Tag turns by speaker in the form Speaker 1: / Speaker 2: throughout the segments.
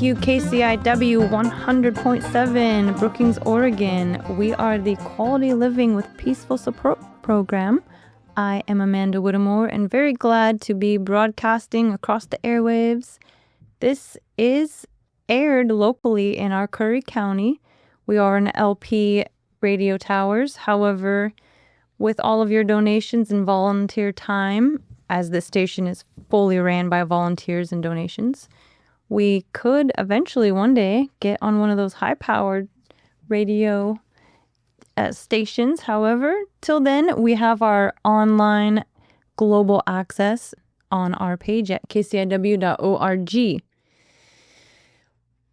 Speaker 1: you, KCIW 100.7, Brookings, Oregon. We are the Quality Living with Peaceful Support program. I am Amanda Whittemore and very glad to be broadcasting across the airwaves. This is aired locally in our Curry County. We are an LP radio towers. However, with all of your donations and volunteer time, as this station is fully ran by volunteers and donations, we could eventually one day get on one of those high-powered radio stations. However, till then, we have our online global access on our page at kciw.org.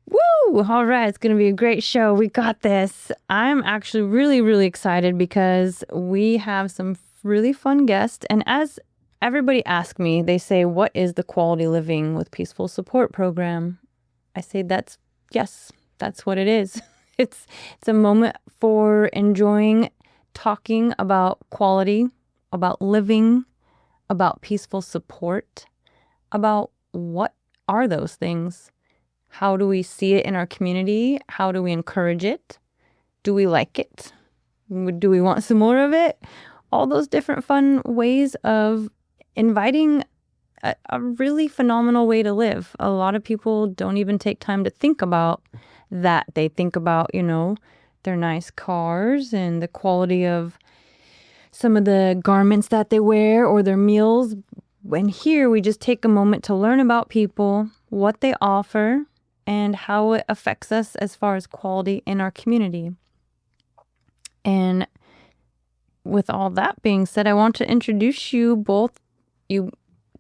Speaker 1: Woo! All right, it's going to be a great show. We got this. I'm actually really excited because we have some really fun guests. And as everybody asks me, they say, what is the Quality Living with Peaceful Support program? I say that's what it is. It's a moment for enjoying talking about quality, about living, about peaceful support, about what are those things? How do we see it in our community? How do we encourage it? Do we like it? Do we want some more of it? All those different fun ways of inviting a really phenomenal way to live. A lot of people don't even take time to think about that. They think about, their nice cars and the quality of some of the garments that they wear or their meals. And here we just take a moment to learn about people, what they offer, and how it affects us as far as quality in our community. And with all that being said, I want to introduce you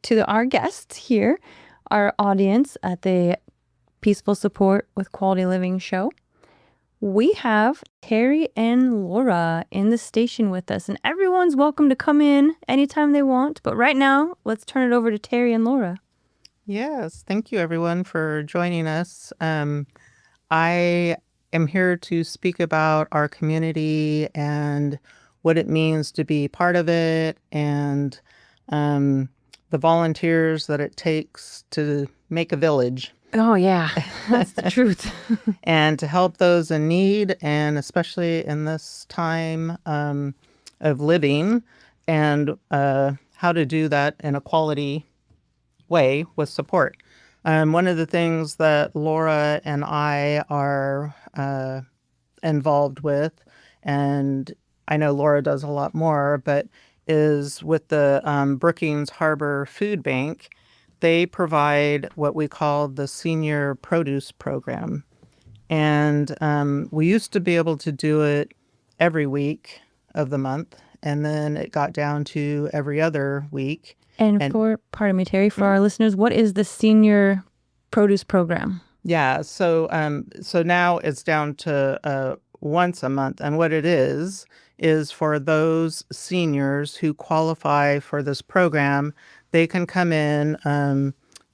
Speaker 1: to our guests here, our audience at the Peaceful Support with Quality Living show. We have Terry and Laura in the station with us, and everyone's welcome to come in anytime they want. But right now, let's turn it over to Terry and Laura.
Speaker 2: Yes, thank you everyone for joining us. I am here to speak about our community and what it means to be part of it, and the volunteers that it takes to make a village.
Speaker 1: Oh, yeah, that's the truth.
Speaker 2: And to help those in need, and especially in this time of living, and how to do that in a quality way with support. One of the things that Laura and I are involved with, and I know Laura does a lot more, but is with the Brookings Harbor Food Bank. They provide what we call the Senior Produce Program. And we used to be able to do it every week of the month, and then it got down to every other week.
Speaker 1: And pardon me, Terry, for our listeners, what is the Senior Produce Program?
Speaker 2: Yeah, so now it's down to once a month. And what it is for those seniors who qualify for this program, they can come in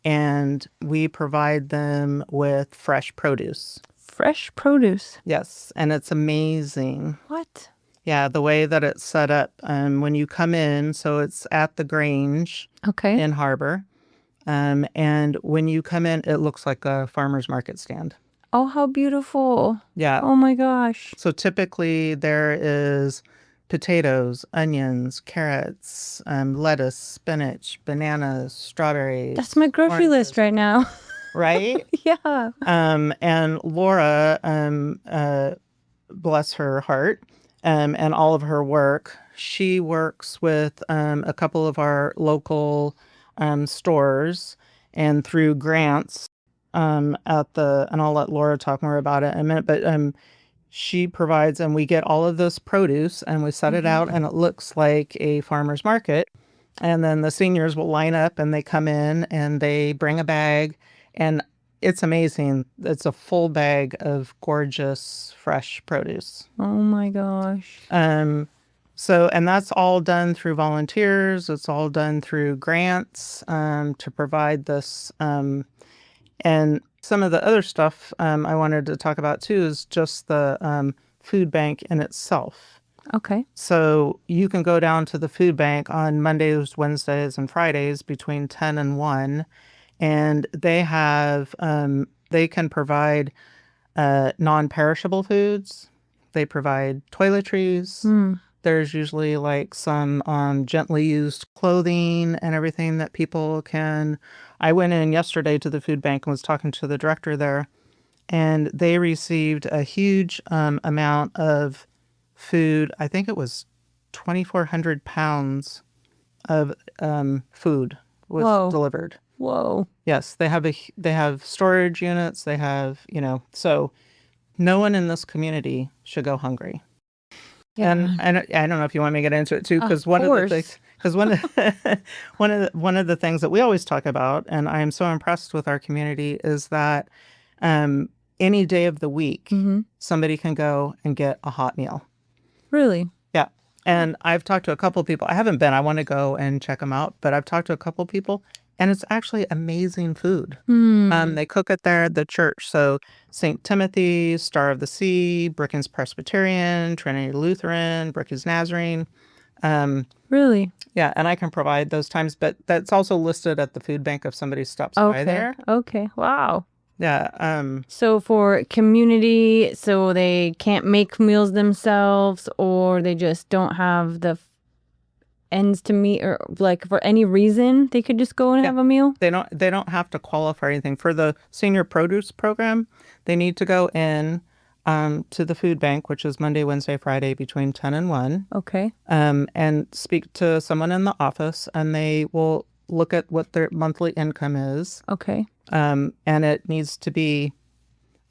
Speaker 2: and we provide them with fresh produce.
Speaker 1: Fresh produce?
Speaker 2: Yes, and it's amazing.
Speaker 1: What?
Speaker 2: Yeah, the way that it's set up when you come in, so it's at the Grange in Harbor. And when you come in, it looks like a farmer's market stand.
Speaker 1: Oh, how beautiful.
Speaker 2: Yeah.
Speaker 1: Oh, my gosh.
Speaker 2: So typically there is potatoes, onions, carrots, lettuce, spinach, bananas, strawberries.
Speaker 1: That's my grocery list right now.
Speaker 2: Right?
Speaker 1: Yeah.
Speaker 2: And Laura, bless her heart, and all of her work, she works with a couple of our local stores, and through grants and I'll let Laura talk more about it in a minute, but she provides, and we get all of this produce and we set it out and it looks like a farmer's market. And then the seniors will line up and they come in and they bring a bag, and it's amazing. It's a full bag of gorgeous fresh produce.
Speaker 1: Oh my gosh.
Speaker 2: So, and that's all done through volunteers. It's all done through grants to provide this. And some of the other stuff I wanted to talk about too is just the food bank in itself.
Speaker 1: Okay.
Speaker 2: So you can go down to the food bank on Mondays, Wednesdays, and Fridays between 10 and 1, and they can provide non-perishable foods. They provide toiletries. There's usually like some gently used clothing and everything that people can. I went in yesterday to the food bank and was talking to the director there, and they received a huge amount of food. I think it was 2,400 pounds of food was
Speaker 1: Whoa.
Speaker 2: delivered.
Speaker 1: Whoa.
Speaker 2: Yes, they have storage units. They have, so no one in this community should go hungry.
Speaker 1: Yeah.
Speaker 2: And I don't know if you want me to get into it too, because
Speaker 1: Of course.
Speaker 2: one of the things that we always talk about, and I am so impressed with our community, is that any day of the week, somebody can go and get a hot meal.
Speaker 1: Really?
Speaker 2: Yeah. And I've talked to a couple of people. I haven't been. I want to go and check them out. But I've talked to a couple of people, and it's actually amazing food. They cook it there at the church. So St. Timothy's, Star of the Sea, Brookings Presbyterian, Trinity Lutheran, Brookings Nazarene.
Speaker 1: Really?
Speaker 2: Yeah, and I can provide those times. But that's also listed at the food bank if somebody stops by there.
Speaker 1: Okay. Wow.
Speaker 2: Yeah.
Speaker 1: So for community, so they can't make meals themselves, or they just don't have the ends to meet, or like for any reason, they could just go and have a meal?
Speaker 2: They don't have to qualify or anything. For the senior produce program, they need to go in to the food bank, which is Monday, Wednesday, Friday between 10 and 1.
Speaker 1: Okay.
Speaker 2: And speak to someone in the office, and they will look at what their monthly income is.
Speaker 1: Okay.
Speaker 2: And it needs to be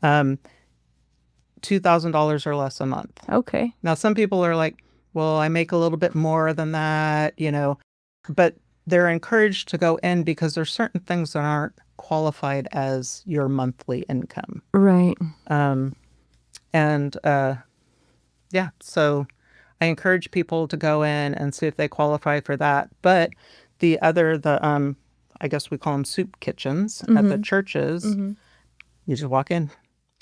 Speaker 2: $2,000 or less a month.
Speaker 1: Okay.
Speaker 2: Now, some people are like, well, I make a little bit more than that, but they're encouraged to go in because there's certain things that aren't qualified as your monthly income.
Speaker 1: Right.
Speaker 2: So I encourage people to go in and see if they qualify for that. But I guess we call them soup kitchens at the churches. You just walk in.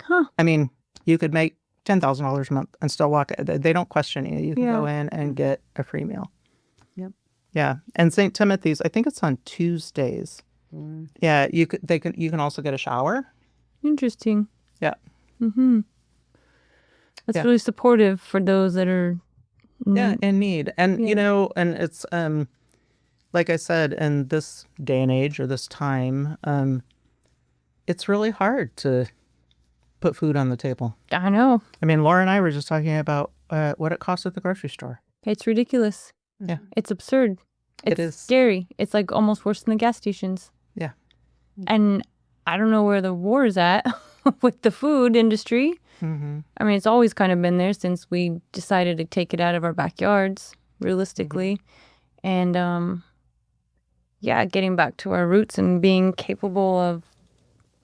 Speaker 1: Huh.
Speaker 2: I mean, you could make $10,000 a month and still walk. They don't question you. You can go in and get a free meal.
Speaker 3: Yep.
Speaker 2: Yeah. And St. Timothy's, I think it's on Tuesdays. Yeah. You can also get a shower.
Speaker 1: Interesting.
Speaker 2: Yeah.
Speaker 1: That's really supportive for those that are
Speaker 2: in need. And and it's like I said, in this day and age or this time, it's really hard to put food on the table.
Speaker 1: I know.
Speaker 2: I mean, Laura and I were just talking about what it costs at the grocery store.
Speaker 1: It's ridiculous.
Speaker 2: Yeah.
Speaker 1: It's absurd.
Speaker 2: It is
Speaker 1: scary. It's like almost worse than the gas stations.
Speaker 2: Yeah.
Speaker 1: And I don't know where the war is at with the food industry. I mean, it's always kind of been there since we decided to take it out of our backyards, realistically. And getting back to our roots and being capable of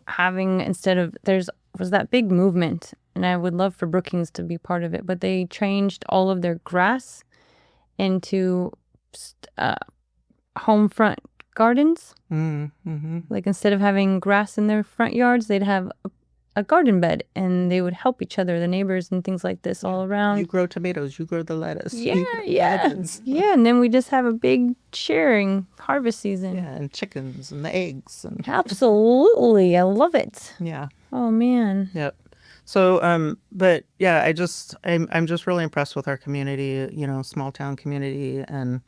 Speaker 1: having, was that big movement, and I would love for Brookings to be part of it, but they changed all of their grass into home front gardens. Like instead of having grass in their front yards, they'd have a garden bed, and they would help each other, the neighbors and things like this all around.
Speaker 2: You grow tomatoes, you grow the lettuce.
Speaker 1: Yeah. And then we just have a big sharing harvest season.
Speaker 2: Yeah, and chickens and the eggs.
Speaker 1: Absolutely. I love it.
Speaker 2: Yeah.
Speaker 1: Oh, man.
Speaker 2: Yep. So, but yeah, I'm just really impressed with our community, small town community, and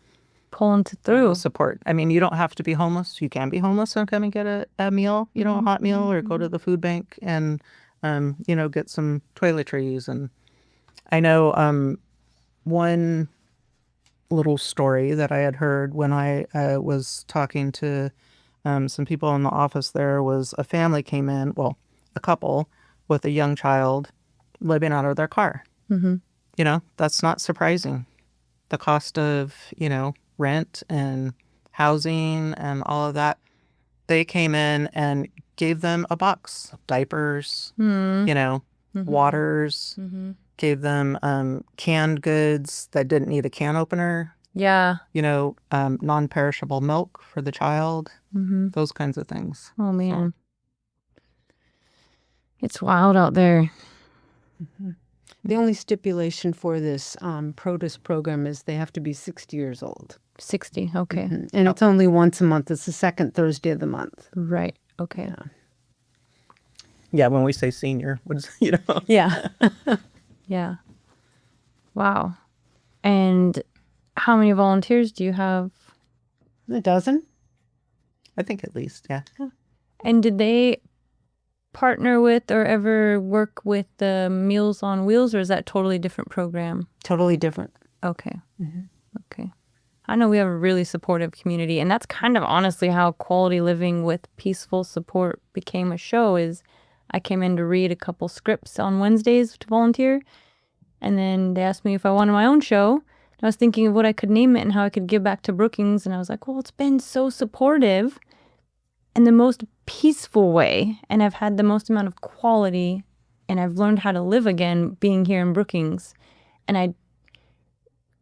Speaker 1: pulling through.
Speaker 2: Support. I mean, you don't have to be homeless. You can be homeless and come and get a meal, a hot meal, or go to the food bank and, get some toiletries. And I know one little story that I had heard when I was talking to some people in the office there was a family came in, well, a couple with a young child living out of their car. That's not surprising. The cost of, rent and housing and all of that. They came in and gave them a box of diapers, waters, gave them canned goods that didn't need a can opener.
Speaker 1: Yeah.
Speaker 2: Non-perishable milk for the child, those kinds of things.
Speaker 1: Oh, man. It's wild out there.
Speaker 3: The only stipulation for this produce program is they have to be 60 years old.
Speaker 1: 60. Okay.
Speaker 3: And it's only once a month. It's the second Thursday of the month.
Speaker 1: Right. Okay.
Speaker 2: Yeah, when we say senior, what is,
Speaker 3: Yeah.
Speaker 1: Yeah. Wow. And how many volunteers do you have?
Speaker 3: A dozen?
Speaker 2: I think at least, yeah.
Speaker 1: And did they partner with or ever work with the Meals on Wheels, or is that a totally different program?
Speaker 3: Totally different.
Speaker 1: Okay. Okay. I know we have a really supportive community, and that's kind of honestly how Quality Living with Peaceful Support became a show. Is I came in to read a couple scripts on Wednesdays to volunteer, and then they asked me if I wanted my own show. And I was thinking of what I could name it and how I could give back to Brookings, and I was like, well, it's been so supportive in the most peaceful way, and I've had the most amount of quality, and I've learned how to live again being here in Brookings. And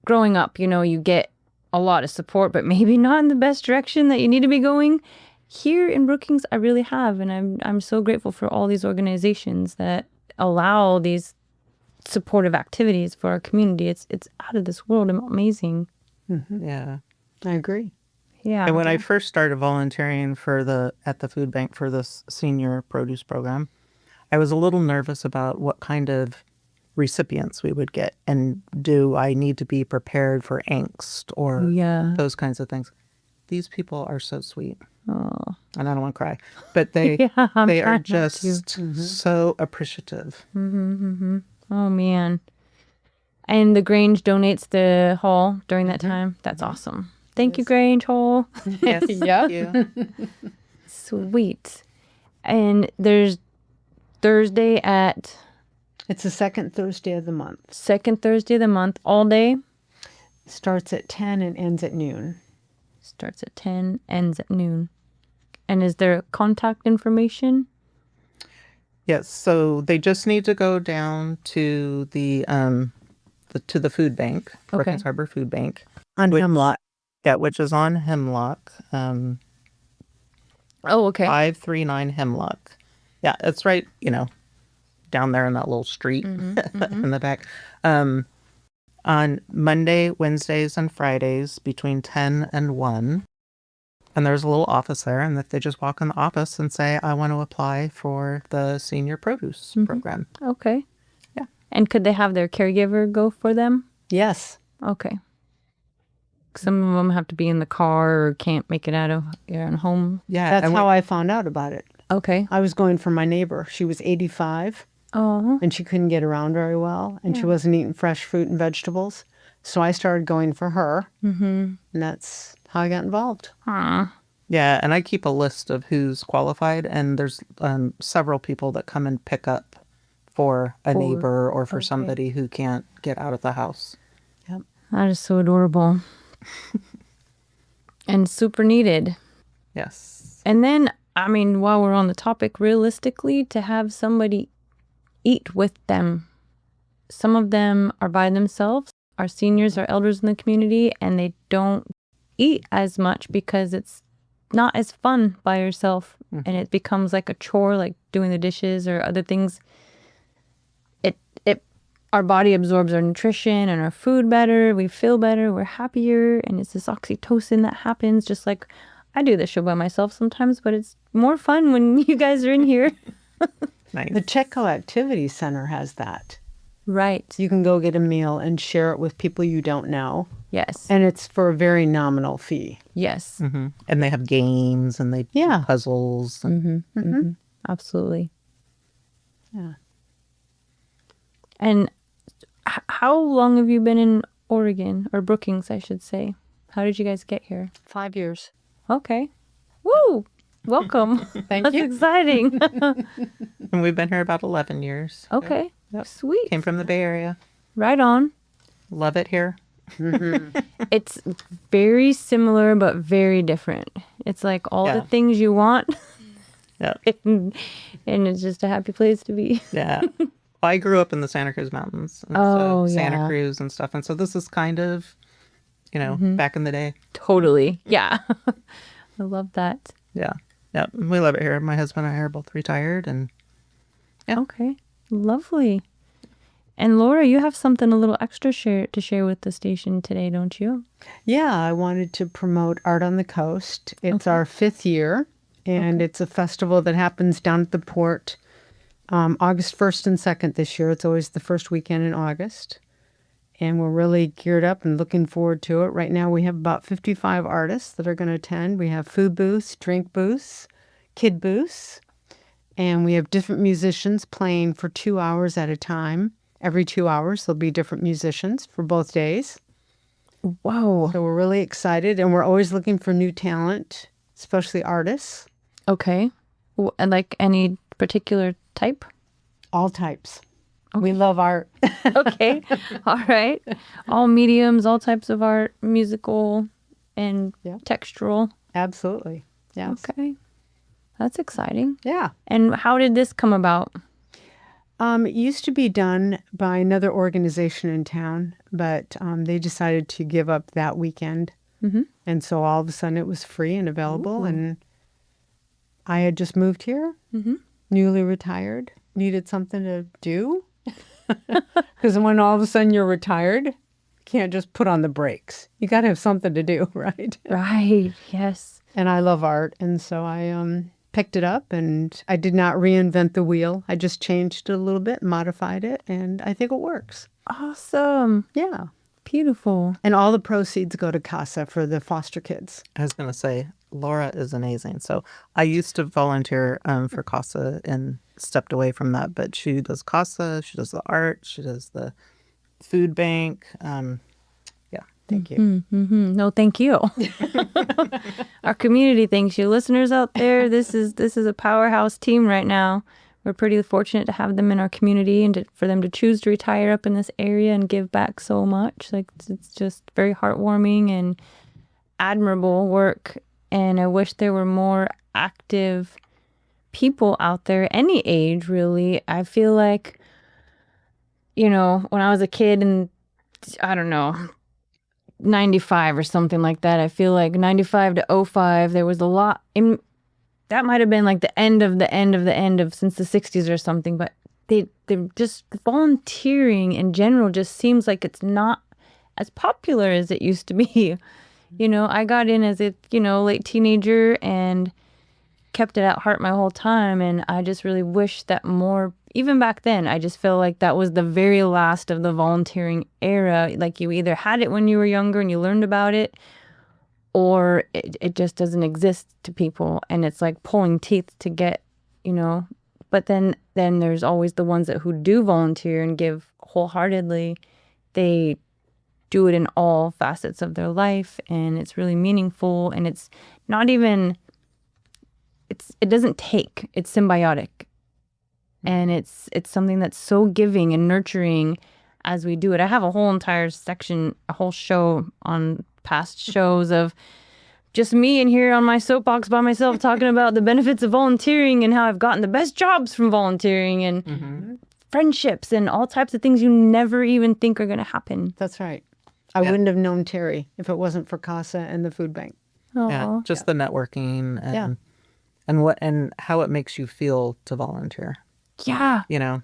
Speaker 1: growing up, you get a lot of support, but maybe not in the best direction that you need to be going. Here in Brookings, I really have, and I'm so grateful for all these organizations that allow these supportive activities for our community. It's out of this world, amazing.
Speaker 2: Yeah.
Speaker 3: I agree.
Speaker 1: Yeah.
Speaker 2: And when I first started volunteering at the food bank for this senior produce program, I was a little nervous about what kind of recipients we would get, and do I need to be prepared for angst or those kinds of things. These people are so sweet.
Speaker 1: Oh.
Speaker 2: And I don't want to cry, but they
Speaker 1: I'm
Speaker 2: they are
Speaker 1: trying not
Speaker 2: just
Speaker 1: to.
Speaker 2: so appreciative.
Speaker 1: Oh man. And the Grange donates the hall during that time. That's awesome. Thank you, Grange Hall.
Speaker 2: Yes, thank you.
Speaker 1: Sweet. And there's Thursday at
Speaker 3: It's the second Thursday of the month.
Speaker 1: second Thursday of the month, all day.
Speaker 3: Starts at 10 and ends at noon.
Speaker 1: Starts at 10, ends at noon. And is there contact information?
Speaker 2: Yes, so they just need to go down to the food bank, Brookings Harbor Food Bank.
Speaker 3: On Hemlock.
Speaker 2: Yeah, which is on Hemlock.
Speaker 1: Oh, okay.
Speaker 2: 539 Hemlock. Yeah, it's right, down there in that little street in the back. On Monday, Wednesdays, and Fridays between 10 and 1. And there's a little office there, and if they just walk in the office and say, I want to apply for the senior produce program.
Speaker 1: Okay.
Speaker 2: Yeah.
Speaker 1: And could they have their caregiver go for them?
Speaker 3: Yes.
Speaker 1: Okay. Some of them have to be in the car or can't make it out of their own home.
Speaker 2: Yeah.
Speaker 3: That's how I found out about it.
Speaker 1: Okay.
Speaker 3: I was going for my neighbor. She was 85
Speaker 1: Oh.
Speaker 3: and she couldn't get around very well, and she wasn't eating fresh fruit and vegetables. So I started going for her, and that's how I got involved.
Speaker 2: Yeah, and I keep a list of who's qualified, and there's several people that come and pick up for a neighbor or for somebody who can't get out of the house.
Speaker 3: Yep.
Speaker 1: That is so adorable. And super needed.
Speaker 2: Yes.
Speaker 1: And then, while we're on the topic, realistically, to have somebody eat with them. Some of them are by themselves. Our seniors are elders in the community, and they don't eat as much because it's not as fun by yourself, and it becomes like a chore, like doing the dishes or other things. Our body absorbs our nutrition and our food better. We feel better. We're happier, and it's this oxytocin that happens. Just like I do this show by myself sometimes, but it's more fun when you guys are in here.
Speaker 2: Nice.
Speaker 3: The Chetco Activity Center has that.
Speaker 1: Right.
Speaker 3: You can go get a meal and share it with people you don't know,
Speaker 1: Yes.
Speaker 3: and it's for a very nominal fee.
Speaker 1: Yes.
Speaker 2: And they have games and they do puzzles. And
Speaker 1: Absolutely.
Speaker 3: Yeah.
Speaker 1: And how long have you been in Oregon, or Brookings, I should say? How did you guys get here?
Speaker 3: 5 years.
Speaker 1: Okay. Woo! Welcome.
Speaker 3: Thank
Speaker 1: That's
Speaker 3: you.
Speaker 1: exciting.
Speaker 2: And we've been here about 11 years.
Speaker 1: Okay.
Speaker 2: Yep.
Speaker 1: Sweet.
Speaker 2: Came from the Bay Area.
Speaker 1: Right on.
Speaker 2: Love it here.
Speaker 1: It's very similar, but very different. It's like all the things you want.
Speaker 2: Yeah.
Speaker 1: and it's just a happy place to be.
Speaker 2: Yeah. Well, I grew up in the Santa Cruz Mountains. And Santa Cruz and stuff. And so this is kind of, back in the day.
Speaker 1: Totally. Yeah. I love that.
Speaker 2: Yeah. Yeah. We love it here. My husband and I are both retired. And
Speaker 1: Okay. Lovely. And Laura, you have something a little extra to share with the station today, don't you?
Speaker 3: Yeah, I wanted to promote Art on the Coast. It's our 5th year, and it's a festival that happens down at the port August 1st and 2nd this year. It's always the first weekend in August. And we're really geared up and looking forward to it. Right now we have about 55 artists that are going to attend. We have food booths, drink booths, kid booths, and we have different musicians playing for 2 hours at a time. Every 2 hours there'll be different musicians for both days.
Speaker 1: Whoa.
Speaker 3: So we're really excited, and we're always looking for new talent, especially artists.
Speaker 1: Okay. And like any particular type?
Speaker 3: All types. We love art.
Speaker 1: Okay. All right. All mediums, all types of art, musical and textural.
Speaker 3: Absolutely. Yes.
Speaker 1: Okay. That's exciting.
Speaker 3: Yeah.
Speaker 1: And how did this come about?
Speaker 3: It used to be done by another organization in town, but they decided to give up that weekend.
Speaker 1: Mm-hmm.
Speaker 3: And so all of a sudden it was free and available. And I had just moved here, newly retired, needed something to do. Because when all of a sudden you're retired, you can't just put on the brakes. You got to have something to do, right?
Speaker 1: Right. Yes.
Speaker 3: And I love art. And so I picked it up, and I did not reinvent the wheel. I just changed it a little bit, modified it, and I think it works.
Speaker 1: Awesome.
Speaker 3: Yeah.
Speaker 1: Beautiful.
Speaker 3: And all the proceeds go to CASA for the foster kids.
Speaker 2: I was going to say, Laura is amazing. So I used to volunteer for CASA and stepped away from that. But she does CASA, she does the art, she does the food bank.
Speaker 3: Thank you.
Speaker 1: Mm-hmm. No, thank you. Our community thanks you. Listeners out there, this is a powerhouse team right now. We're pretty fortunate to have them in our community and for them to choose to retire up in this area and give back so much. Like, it's just very heartwarming and admirable work. And I wish there were more active people out there, any age, really. I feel like, when I was a kid and I don't know, 95 or something like that, I feel like 95 to '05, there was a lot that might have been like the end of since the 60s or something, but they just volunteering in general just seems like it's not as popular as it used to be. I got in as a late teenager and kept it at heart my whole time, and I just really wish that more, even back then, I just feel like that was the very last of the volunteering era. Like, you either had it when you were younger and you learned about it, or it just doesn't exist to people, and it's like pulling teeth to get, but then there's always the ones who do volunteer and give wholeheartedly. They do it in all facets of their life, and it's really meaningful, and it's not even, it doesn't take, it's symbiotic. And it's something that's so giving and nurturing as we do it. I have a whole entire section, a whole show on past shows of just me in here on my soapbox by myself talking about the benefits of volunteering and how I've gotten the best jobs from volunteering and friendships and all types of things you never even think are going to happen.
Speaker 3: That's right. I wouldn't have known Terry if it wasn't for CASA and the food bank.
Speaker 2: Yeah, just the networking and how it makes you feel to volunteer.
Speaker 1: Yeah.
Speaker 3: And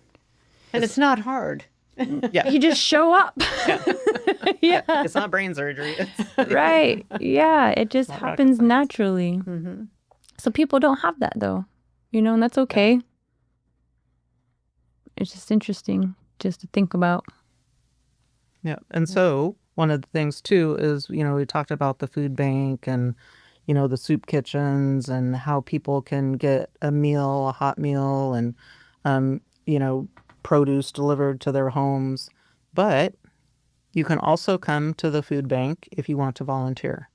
Speaker 3: it's not hard.
Speaker 2: Yeah.
Speaker 1: You just show up. Yeah.
Speaker 2: It's not brain surgery.
Speaker 1: Right. Yeah. It just happens naturally.
Speaker 3: Mm-hmm.
Speaker 1: So people don't have that though, and that's okay. It's just interesting just to think about.
Speaker 2: Yeah. And so one of the things too is, we talked about the food bank and, the soup kitchens and how people can get a hot meal and, produce delivered to their homes. But you can also come to the food bank if you want to volunteer.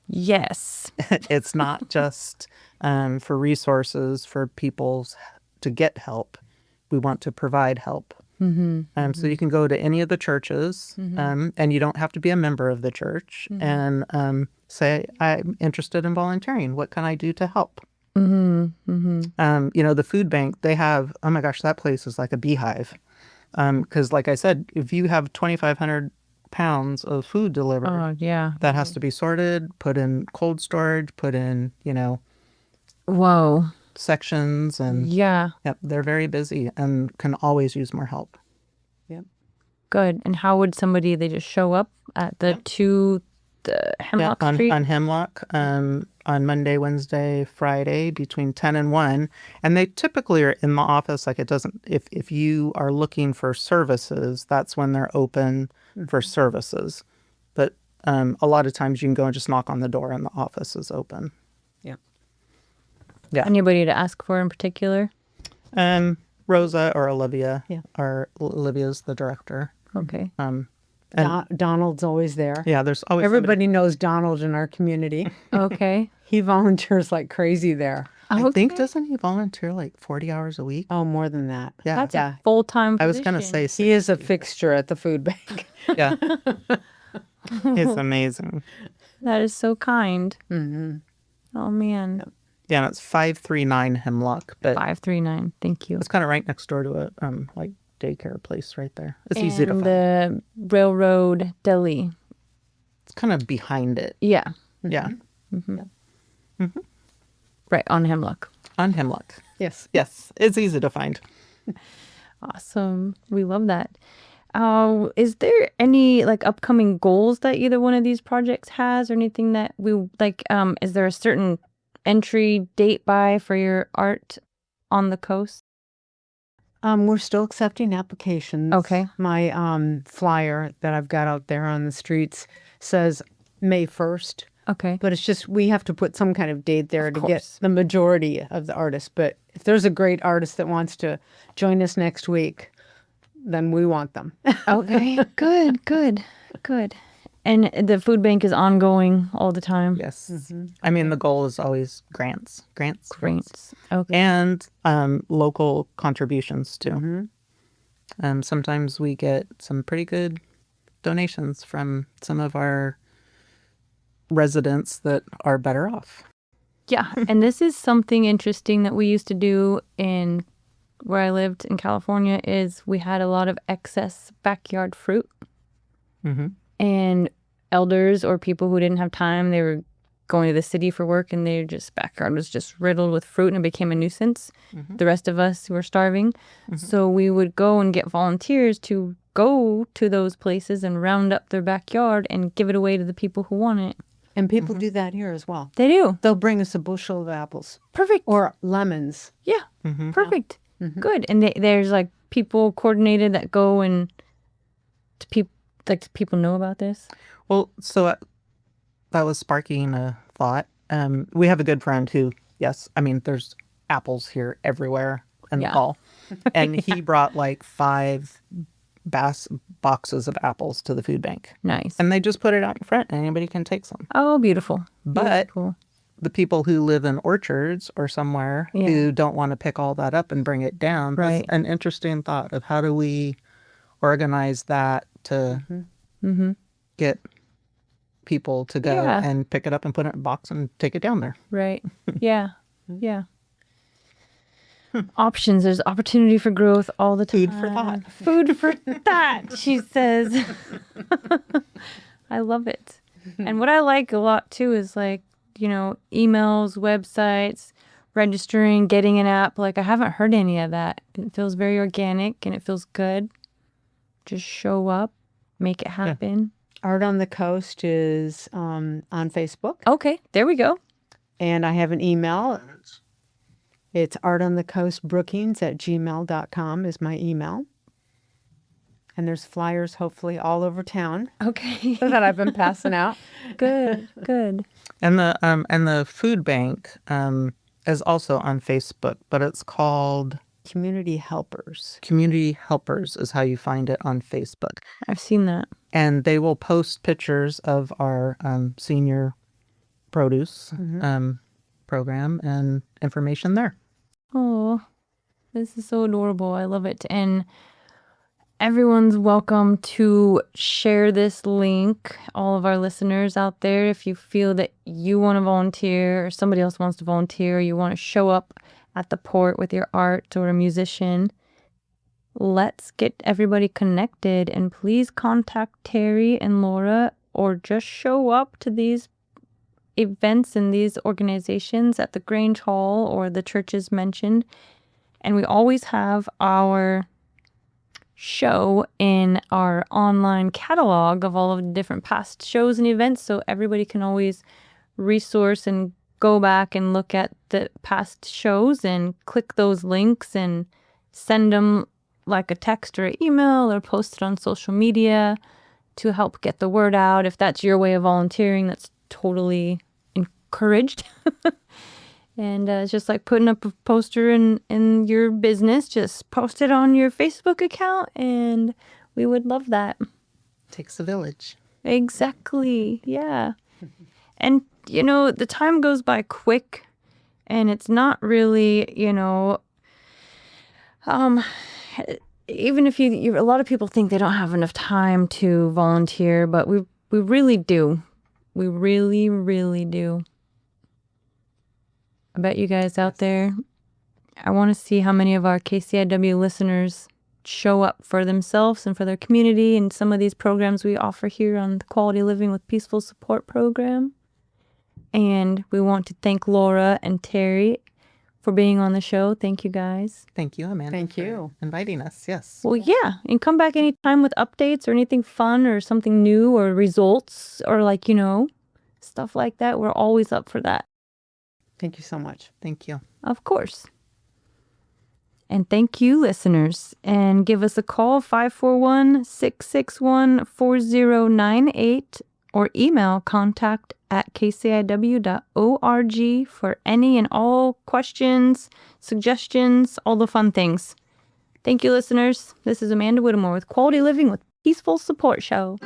Speaker 1: Yes.
Speaker 2: It's not just for resources for people to get help. We want to provide help. So you can go to any of the churches, and you don't have to be a member of the church, and say, I'm interested in volunteering. What can I do to help? The food bank, they have, oh my gosh, that place is like a beehive. Because like I said, if you have 2,500 pounds of food delivered, that has to be sorted, put in cold storage, put in,
Speaker 1: Whoa.
Speaker 2: sections. And
Speaker 1: yeah,
Speaker 2: they're very busy and can always use more help.
Speaker 3: Yep.
Speaker 1: good. And how would they just show up at the Hemlock
Speaker 2: on,
Speaker 1: Street?
Speaker 2: on Hemlock on Monday, Wednesday, Friday between 10 and 1. And they typically are in the office. Like it doesn't, if you are looking for services, that's when they're open for services. But a lot of times you can go and just knock on the door and the office is open.
Speaker 3: Yeah.
Speaker 2: Yeah.
Speaker 1: Anybody to ask for in particular?
Speaker 2: Rosa or Olivia.
Speaker 3: Yeah.
Speaker 2: Olivia's the director.
Speaker 1: Okay.
Speaker 2: And
Speaker 3: Donald's always there.
Speaker 2: yeah, there's always
Speaker 3: Everybody knows Donald in our community.
Speaker 1: Okay.
Speaker 3: He volunteers like crazy there.
Speaker 2: I think, doesn't he volunteer like 40 hours a week?
Speaker 3: Oh, more than that.
Speaker 2: Yeah.
Speaker 1: That's
Speaker 3: Yeah.
Speaker 1: a full-time
Speaker 2: I was
Speaker 1: position.
Speaker 2: going to say,
Speaker 3: He is a fixture at the food bank.
Speaker 2: yeah. It's amazing.
Speaker 1: That is so kind. Mm-hmm. Oh, man.
Speaker 2: Yeah, and it's 539 Hemlock, but
Speaker 1: 539. Thank you.
Speaker 2: it's kind of right next door to a like daycare place right there. It's easy to
Speaker 1: And
Speaker 2: find.
Speaker 1: the Railroad Deli.
Speaker 2: It's kind of behind it.
Speaker 1: Yeah.
Speaker 2: Yeah,
Speaker 1: Right on Hemlock.
Speaker 2: on Hemlock.
Speaker 3: Yes.
Speaker 2: Yes, it's easy to find.
Speaker 1: Awesome. We love that. Is there any like upcoming goals that either one of these projects has, or anything that we like? Is there a certain entry date by for your art on the coast?
Speaker 3: We're still accepting applications.
Speaker 1: Okay.
Speaker 3: My flyer that I've got out there on the streets says May 1st,
Speaker 1: Okay.
Speaker 3: but it's just we have to put some kind of date there to get
Speaker 1: course.
Speaker 3: the majority of the artists. But if there's a great artist that wants to join us next week, then we want them.
Speaker 1: Okay. Good. And the food bank is ongoing all the time.
Speaker 2: Yes. I mean, the goal is always grants.
Speaker 1: Great. Okay.
Speaker 2: And local contributions too. Sometimes we get some pretty good donations from some of our residents that are better off.
Speaker 1: Yeah, and this is something interesting that we used to do in where I lived in California is we had a lot of excess backyard fruit. And elders or people who didn't have time, they were going to the city for work and their just backyard was just riddled with fruit and it became a nuisance. The rest of us were starving. So we would go and get volunteers to go to those places and round up their backyard and give it away to the people who want it.
Speaker 3: And people do that here as well.
Speaker 1: They do.
Speaker 3: They'll bring us a bushel of apples
Speaker 1: Perfect.
Speaker 3: or lemons.
Speaker 1: Yeah, perfect. Good. And there's like people coordinated that go and people know about this.
Speaker 2: Well, so that was sparking a thought. We have a good friend who, yes, I mean, there's apples here everywhere in the fall. And he brought like 5 boxes of apples to the food bank.
Speaker 1: Nice.
Speaker 2: And they just put it out in front and anybody can take some.
Speaker 1: Oh, beautiful.
Speaker 2: But
Speaker 1: Beautiful.
Speaker 2: the people who live in orchards or somewhere who don't want to pick all that up and bring it down.
Speaker 1: Right.
Speaker 2: That's an interesting thought of how do we organize that to get people to go
Speaker 1: Yeah.
Speaker 2: and pick it up and put it in a box and take it down there.
Speaker 1: Right. Yeah. Yeah. Options. There's opportunity for growth all the time.
Speaker 2: Food for thought.
Speaker 1: Food for thought, she says. I love it. And what I like a lot too is like, emails, websites, registering, getting an app. Like I haven't heard any of that. It feels very organic and it feels good. Just show up, make it happen.
Speaker 3: Art on the Coast is on Facebook.
Speaker 1: Okay, there we go.
Speaker 3: And I have an email. It's artonthecoastbrookings@gmail.com is my email. And there's flyers hopefully all over town
Speaker 1: Okay.
Speaker 3: that I've been passing out.
Speaker 1: Good.
Speaker 2: And the food bank is also on Facebook, but it's called
Speaker 3: Community Helpers.
Speaker 2: Community Helpers is how you find it on Facebook.
Speaker 1: I've seen that.
Speaker 2: And they will post pictures of our senior produce program and information there.
Speaker 1: Oh, this is so adorable. I love it. And everyone's welcome to share this link. All of our listeners out there, if you feel that you want to volunteer or somebody else wants to volunteer, you want to show up at the port with your art or a musician, let's get everybody connected. And please contact Terry and Laura or just show up to these events and these organizations at the Grange Hall or the churches mentioned. And we always have our show in our online catalog of all of the different past shows and events, so everybody can always resource and go back and look at the past shows and click those links and send them like a text or an email or post it on social media to help get the word out. If that's your way of volunteering, that's totally encouraged. And it's just like putting up a poster in your business. Just post it on your Facebook account, and we would love that.
Speaker 2: Takes a village.
Speaker 1: Exactly. Yeah. And, the time goes by quick, and it's not really, even if a lot of people think they don't have enough time to volunteer, but we really do. We really, really do. I bet you guys out there, I want to see how many of our KCIW listeners show up for themselves and for their community and some of these programs we offer here on the Quality Living with Peaceful Support program. And we want to thank Laura and Terry for being on the show. Thank you, guys.
Speaker 2: Thank you, Amanda.
Speaker 3: Thank you.
Speaker 2: For inviting us. Yes.
Speaker 1: Well, yeah. And come back anytime with updates or anything fun or something new or results or stuff like that. We're always up for that.
Speaker 3: Thank you so much.
Speaker 2: Thank you.
Speaker 1: Of course. And thank you, listeners. And give us a call, 541-661-4098, or email contact@kciw.org for any and all questions, suggestions, all the fun things. Thank you, listeners. This is Amanda Whittemore with Quality Living with Peaceful Support Show.